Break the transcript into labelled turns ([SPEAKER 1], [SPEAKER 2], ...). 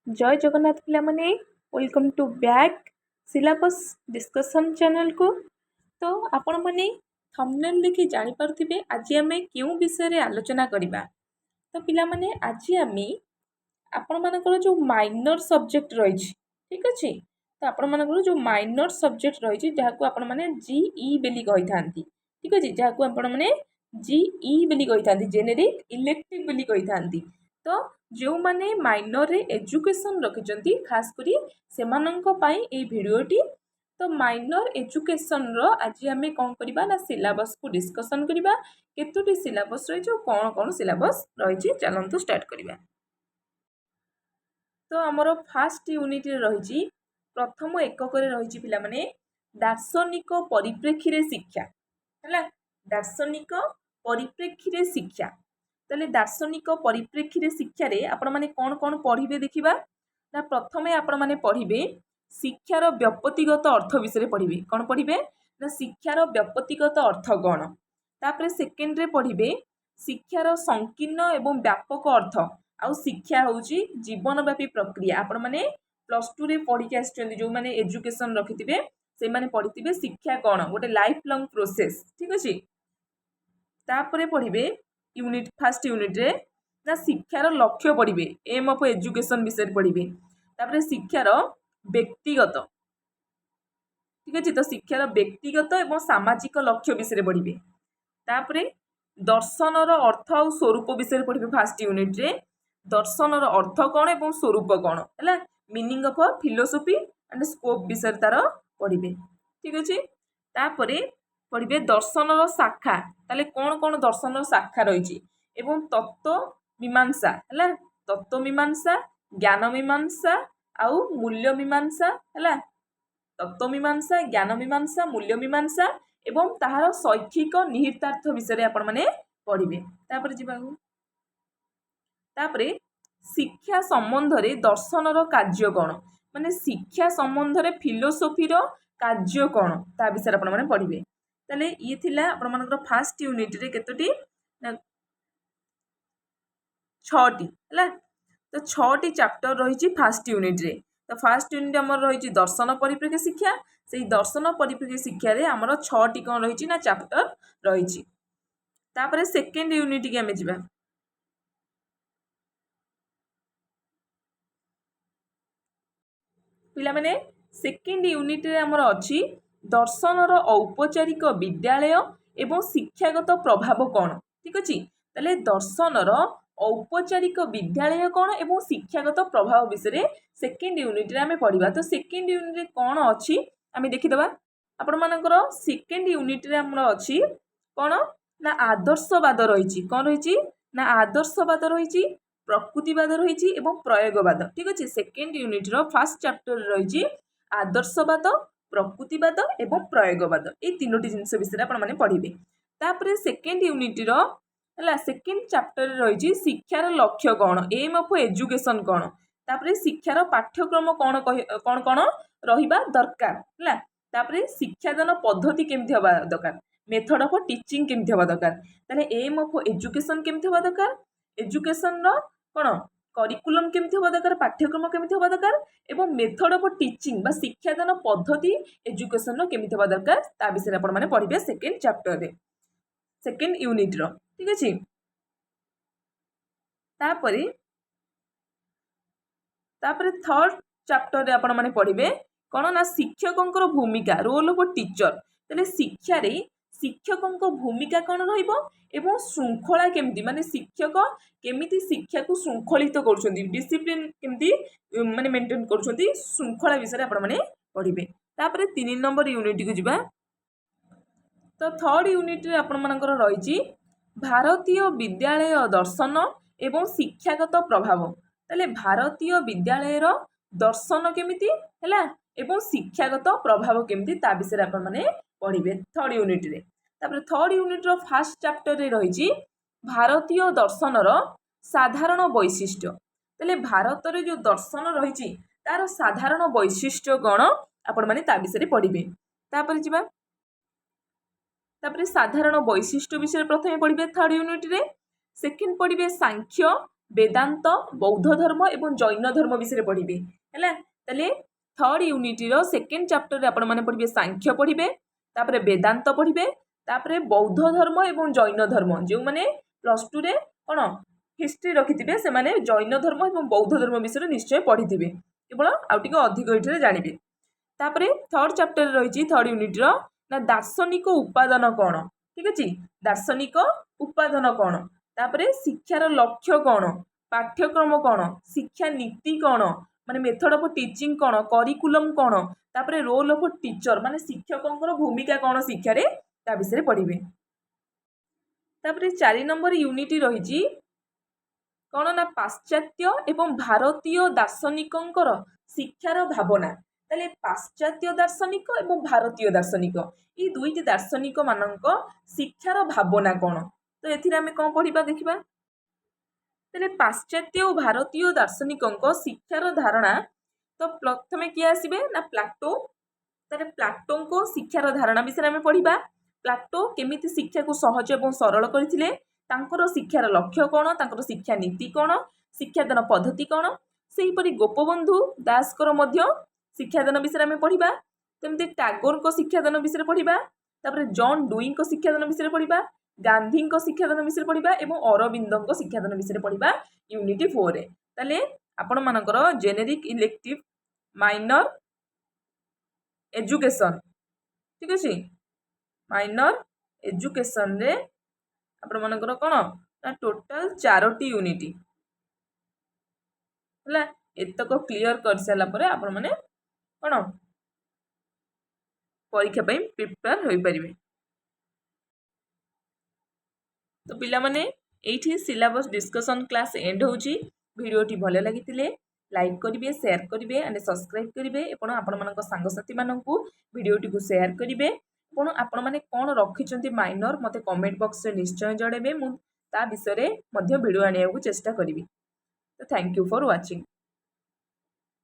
[SPEAKER 1] जय जगन्नाथ पिलामने welcome to back syllabus discussion channel को। तो आपण मैंने थंबनेल देखि जानि पारुथिबे आज आमे केउ विषय रे आलोचना करिबा। तो पिलामने आज आमे आपण मानकर जो माइनर सब्जेक्ट रही ठीक अच्छे तो आपण मानकर जो माइनर सब्जेक्ट रही जहाँ को आपण माने जीई बेली कहि थांती ठीक अच्छे जहाँ को आपण माने जीई बेली कहि थांती जेनेरिक इलेक्टिव बेली कहि थांती। तो जो माने माइनर रे एजुकेशन रखिचंती खास करी सेमानंक पई ए भिडियोटी। तो माइनर एजुकेशन रो आज आमे कोन करबा ना सिलेबस को डिस्कशन करबा केतोटी सिलेबस रही कोन कोन सिलेबस रही चलंतु स्टार्ट करबा। तो आमर फास्ट यूनिट रही प्रथम एकक रही पिला माने दार्शनिक परिप्रेक्षी रे शिक्षा है दार्शनिक परिप्रेक्षी रे शिक्षा। ताले दार्शनिक परिप्रेक्षी रे शिक्षा रे आपण माने कोन कोन पढ़िबे देखिबा ना प्रथमे आपण माने पढ़िबे शिक्षार व्युत्पत्तिगत अर्थ विषय पढ़िबे कोन पढ़िबे ना शिक्षार व्युत्पत्तिगत अर्थ कोन। तापरे सेकेंड रे पढ़िबे शिक्षार संकीर्ण एवं व्यापक अर्थ आउ शिक्षा होउची जीवनव्यापी प्रक्रिया। आपण माने प्लस टू रे पढ़ी के आछन जो माने एजुकेशन रखिथिबे से माने पढ़िथिबे शिक्षा कोन गोटे लाइफ लॉन्ग प्रोसेस ठीक अछि। तापरे पढ़िबे यूनिट फर्स्ट यूनिट रे ना शिक्षार लक्ष्य पढ़िबे एम ऑफ एजुकेशन विषय पढ़िबे। तापरे शिक्षार व्यक्तिगत ठीक अछि तो शिक्षार व्यक्तिगत एवं सामाजिक लक्ष्य विषय पढ़िबे। तापरे दर्शनर अर्थ और स्वरूप विषय पढ़िबे फर्स्ट यूनिट रे दर्शनर अर्थ कौन एवं स्वरूप कौन है meaning of philosophy and scope विषय तार पढ़िबे ठीक अच्छे। तापरे पढ़िबे दर्शनर शाखा ताले कौन कौन दर्शनर शाखा रही एवं तत्व मीमांसा है तत्व मीमांसा ज्ञान मीमांसा आउ मूल्य मीमांसा है तत्व मीमांसा ज्ञान मीमांसा मूल्य मीमांसा एवं ताहार शैक्षिक निहितार्थ विषय आपण माने पढ़िबे। तापरे जिबागु तापरे शिक्षा संबंध रे दर्शनर कार्य कौन माने शिक्षा संबंध रे फिलोसफीर कार्य कौन ता विषय आपण माने पढ़िबे। ताले ये थिला आपण मानकर फर्स्ट यूनिट रे केतोटी 6टी है तो 6टी चैप्टर रही फर्स्ट यूनिट रे। तो फर्स्ट यूनिट आमर रही दर्शन परिप्रेक्षी शिक्षा से दर्शन परिप्रेक्षी शिक्षा रे आमर 6टी कौन रही ना चैप्टर रही। तापरे सेकेंड यूनिट के आमे जिबा पिला माने सेकेंड यूनिट रे आमर अछि दर्शनर औपचारिक विद्यालय एवं शिक्षागत प्रभाव कौन ठीक अछि। ताले दर्शनर औपचारिक विद्यालय कौन एवं शिक्षागत प्रभाव विषय सेकेंड यूनिट रे आमे पढ़िबा। तो सेकेंड यूनिट रे कौन अछि आमे देखिदबा आपण मानकर सेकेंड यूनिट रे आमर अछि कौन ना आदर्शवाद रही कौन रही ना आदर्शवाद रही प्रकृतिवाद रही एवं प्रयोगवाद ठीक अच्छे। Second unit row first chapter रही आदर्शवाद प्रकृतिवाद एवं प्रयोगवाद ये तीनोटी जिनस विषय आपण माने पढ़िबे। तापरे सेकेंड यूनिट रो हला सेकेंड चैप्टर रही शिक्षार लक्ष्य कौन एम ऑफ एजुकेशन कौन तापरे शिक्षार पाठ्यक्रम कौन कौन कौन रहिबा दरकार हला तापरे शिक्षादान पद्धति केमथि हबा दरकार मेथड ऑफ टीचिंग केमथि हबा दरकार ताले एम ऑफ एजुकेशन केमथि हबा दरकार एजुकेशन रो कौन करिकुलम केमथि हबा दरकार पाठ्यक्रम केमथि हबा दरकार एवं मेथड ऑफ टीचिंग बा शिक्षादान पद्धति एजुकेशन रो केमथि हबा दरकार ता विषय आपण माने पढ़िबे सेकेंड चैप्टर रे सेकेंड यूनिट रो ठीक अछि। तापरे तापरे थर्ड चैप्टर रे आपण माने पढ़िबे कौन ना शिक्षकंकर भूमिका रोल ऑफ टीचर ताले शिक्षा रे शिक्षकंक भूमिका कौन रहिबो एवं श्रृंखला केमती माने शिक्षक केमिति शिक्षा को श्रृंखलित करूछंती डिसिप्लिन केमती माने मेंटेन करूछंती श्रृंखला विषय आपण माने पढ़िबे। तापरे 3 नंबर यूनिट को जिबा तो थर्ड यूनिट रे आपण मानकर रही भारतीय विद्यालय दर्शन एवं शिक्षागत प्रभाव ताले भारतीय विद्यालय रो दर्शन केमिति हैला एवं शिक्षागत प्रभाव केमिति ता विषय आपण माने पढ़िबे थर्ड यूनिट रे। तापर third unit row first chapter रे रही भारतीय दर्शनर साधारण वैशिष्ट्य ताले भारत रे जो दर्शन रही तार साधारण वैशिष्ट्य गण आपण माने ता विषय पढ़िबे। तापर जिबा तापर साधारण वैशिष्ट्य विषय प्रथमे पढ़िबे थर्ड यूनिट रे सेकेंड पढ़िबे सांख्य वेदांत बौद्ध धर्म एवं जैन धर्म विषय पढ़े है। ताले थर्ड यूनिट रो सेकेंड चैप्टर आपण माने पढ़िबे सांख्य पढ़िबे, तापरे वेदांत पढ़िबे, तापरे बौद्ध धर्म एवं जैन धर्म जो माने प्लस टू रे कौन हिस्ट्री रखिथिबे से माने जैन धर्म एवं बौद्ध धर्म विषय निश्चय पढ़िथिबे, केवल आउ टिके अधिक एठरे जानिबे। तापरे थर्ड चैप्टर रही थर्ड यूनिट रो ना दार्शनिक उपादान कौन, ठीक अछि, दार्शनिक उपादान कौन, तापरे शिक्षार लक्ष्य कौन, पाठ्यक्रम कौन, शिक्षा नीति कौन माने मेथड ऑफ टीचिंग कौन, करिकुलम कौन, तापरे रोल ऑफ टीचर माने शिक्षकों भूमिका कौन शिक्षा रे ता विषय पढ़िबे। तापरे 4 नंबर यूनिट रही कौन ना पाश्चात्य एवं भारतीय दार्शनिकंकर शिक्षार भावना। ताले पाश्चात्य दार्शनिक एवं भारतीय दार्शनिक ये दुईटी दार्शनिक मानक शिक्षार भावना कौन, तो एथिरे आमे कौन पढ़िबा देखिबा। ताले पाश्चात्य और भारतीय दार्शनिकंक शिक्षार धारणा, तो प्रथमे किए आसीबे ना प्लाटो। ताले प्लाटो को शिक्षार धारणा विषय आमे पढ़िबा। प्लाटो केमिति शिक्षा को सहज एवं सरल करथिले, तांकर शिक्षार लक्ष्य कौन, तांकर शिक्षा नीति कौन, शिक्षादान पद्धति कौन, सेहीपरि गोपबंधु दासकर मध्य शिक्षादान विषय आमे पढ़िबा। तेमति टागोर को शिक्षादान विषय पढ़िबा, तापर जॉन डुई को शिक्षादान विषय पढ़िबा, गांधी को शिक्षादान विषय पढ़िबा एवं अरविंद को शिक्षादान विषय पढ़िबा यूनिट 4 रे। ताले आपण मानकर जेनेरिक इलेक्टिव माइनर एजुकेशन, ठीक अछि, माइनर एजुकेशन रे आपण मानकर कोन ना टोटल 4टी यूनिट हला एतक क्लियर कर साला परे आपण माने कोन परीक्षा पई प्रिपेयर होई परिबे। तो पिला माने एठी सिलेबस डिस्कशन क्लास एंड होची। वीडियोटी भले लागितिले लाइक करिवे, शेयर करिवे एंड सब्सक्राइब करिवे एपण आपण मानक संग साथी माननकु वीडियोटी को शेयर करिवे। एपण आपण माने कोन रखिचंती माइनर मते कमेंट बॉक्स रे निश्चय जणेबे, मु ता विषय रे मध्ये वीडियो आनिया को चेष्टा करिवि। तो थैंक यू फॉर वाचिंग।